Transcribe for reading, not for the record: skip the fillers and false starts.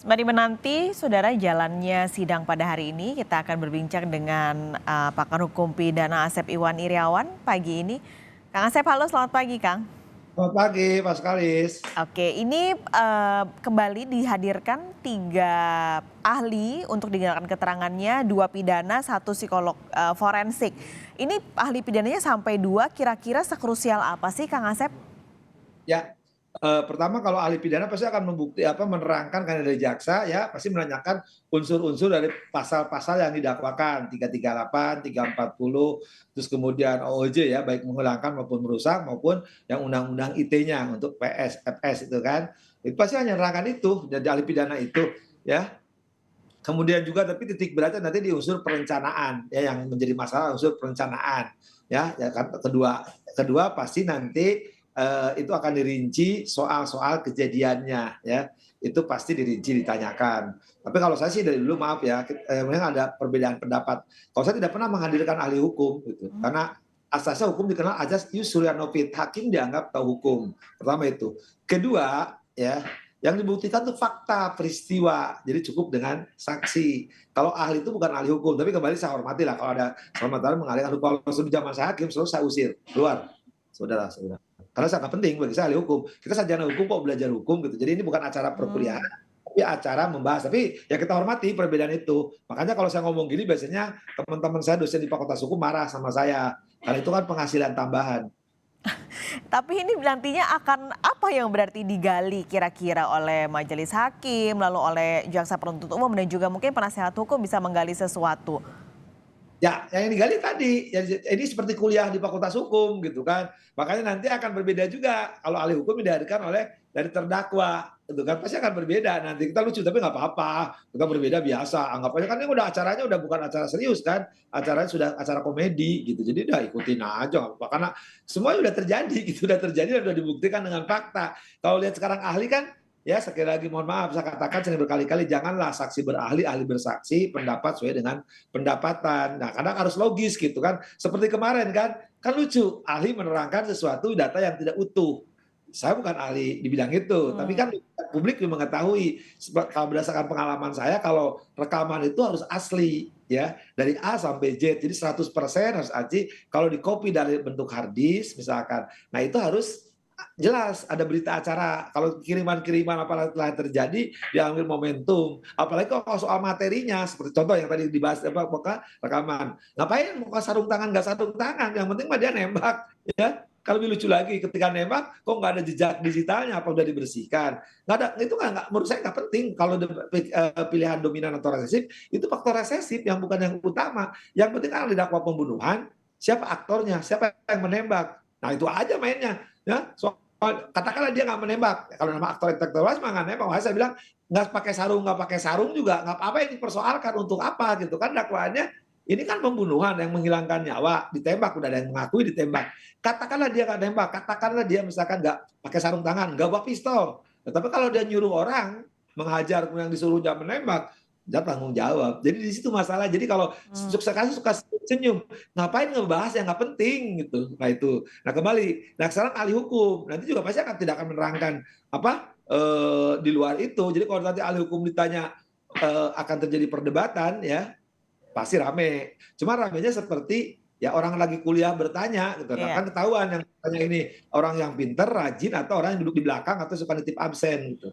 Mari menanti saudara jalannya sidang pada hari ini. Kita akan berbincang dengan pakar hukum pidana Asep Iwan Iriawan pagi ini. Kang Asep, halo selamat pagi Kang. Selamat pagi, Pak Skalis. Oke, ini kembali dihadirkan 3 ahli untuk dengarkan keterangannya, 2 pidana, 1 psikolog forensik. Ini ahli pidananya sampai 2, kira-kira sekrusial apa sih Kang Asep? Ya, pertama kalau ahli pidana pasti akan menerangkan karena dari jaksa ya, pasti menanyakan unsur-unsur dari pasal-pasal yang didakwakan, 338, 340, terus kemudian OOJ ya, baik menghilangkan maupun merusak maupun yang undang-undang ITE-nya untuk PS, FS itu kan. Itu pasti hanya menerangkan itu dari ahli pidana itu ya. Kemudian juga tapi titik beratnya nanti di unsur perencanaan ya, yang menjadi masalah unsur perencanaan ya kan. Kedua pasti nanti itu akan dirinci soal-soal kejadiannya ya, itu pasti dirinci ditanyakan. Tapi kalau saya sih dari dulu maaf ya, memang ada perbedaan pendapat. Kalau saya tidak pernah menghadirkan ahli hukum gitu, karena asasnya hukum dikenal ajas ius suriano fit, hakim dianggap tahu hukum. Pertama itu. Kedua ya, yang dibuktikan itu fakta peristiwa, jadi cukup dengan saksi. Kalau ahli itu bukan ahli hukum, tapi kembali saya hormati lah kalau ada selamat mengalihkan hukum. Kalau di zaman saya hakim selalu saya usir keluar, saudara-saudara. Karena sangat penting bagi saya ahli hukum. Kita sarjana hukum kok belajar hukum gitu. Jadi ini bukan acara perkuliahan, Hmm. tapi acara membahas. Tapi ya kita hormati perbedaan itu. Makanya kalau saya ngomong gini biasanya teman-teman saya dosen di Fakultas Hukum marah sama saya. Karena itu kan penghasilan tambahan. Tapi ini nantinya akan apa yang berarti digali kira-kira oleh majelis hakim, lalu oleh jaksa penuntut umum dan juga mungkin penasehat hukum bisa menggali sesuatu. Ya, yang digali tadi, ya, ini seperti kuliah di Fakultas Hukum gitu kan. Makanya nanti akan berbeda juga kalau ahli hukum dihadirkan oleh dari terdakwa, gitu kan. Pasti akan berbeda nanti. Kita lucu tapi nggak apa-apa. Kita berbeda biasa. Anggap aja kan ini udah acaranya udah bukan acara serius kan. Acaranya sudah acara komedi gitu. Jadi udah ikutin aja nggak apa-apa. Karena semuanya udah terjadi gitu, udah terjadi dan udah dibuktikan dengan fakta. Kalau lihat sekarang ahli kan, ya sekali lagi mohon maaf saya katakan sering berkali-kali janganlah saksi berahli, ahli bersaksi, pendapat sesuai dengan pendapatan. Nah, kadang harus logis gitu kan. Seperti kemarin kan lucu, ahli menerangkan sesuatu data yang tidak utuh. Saya bukan ahli di bidang itu, tapi Hmm. kan publik mengetahui kalau berdasarkan pengalaman saya kalau rekaman itu harus asli ya, dari A sampai Z. Jadi 100% harus asli. Kalau di copy dari bentuk hard disk misalkan. Nah, itu harus jelas ada berita acara. Kalau kiriman-kiriman apalagi telah terjadi diambil momentum. Apalagi kalau soal materinya seperti contoh yang tadi dibahas apa rekaman. Ngapain muka sarung tangan nggak sarung tangan? Yang penting mah dia nembak ya. Kalau lebih lucu lagi ketika nembak kok nggak ada jejak digitalnya apa udah dibersihkan? Nggak ada, itu nggak menurut saya nggak penting kalau pilihan dominan atau resesif itu faktor resesif yang bukan yang utama. Yang penting kan didakwa pembunuhan, siapa aktornya, siapa yang menembak. Nah itu aja mainnya. Ya, katakanlah dia nggak menembak. Kalau nama aktor intelektual mah nggak nembak. Makanya saya bilang nggak pakai sarung juga nggak apa-apa yang dipersoalkan untuk apa gitu kan dakwaannya ini kan pembunuhan yang menghilangkan nyawa ditembak udah ada yang mengakui ditembak. Katakanlah dia nggak nembak, katakanlah dia misalkan nggak pakai sarung tangan, nggak bawa pistol. Tetapi kalau dia nyuruh orang menghajar kemudian disuruh jangan menembak, dia tanggung jawab. Jadi di situ masalah. Jadi kalau Hmm. suka senyum, ngapain ngebahas yang nggak penting gitu. Nah itu. Nah kembali, nah sekarang ahli hukum nanti juga pasti akan tidak akan menerangkan apa di luar itu. Jadi kalau nanti ahli hukum ditanya akan terjadi perdebatan ya pasti rame. Cuma ramenya seperti ya orang lagi kuliah bertanya gitu. Nah Iya. kan ketahuan yang tanya ini orang yang pinter, rajin atau orang yang duduk di belakang atau suka nitip absen gitu.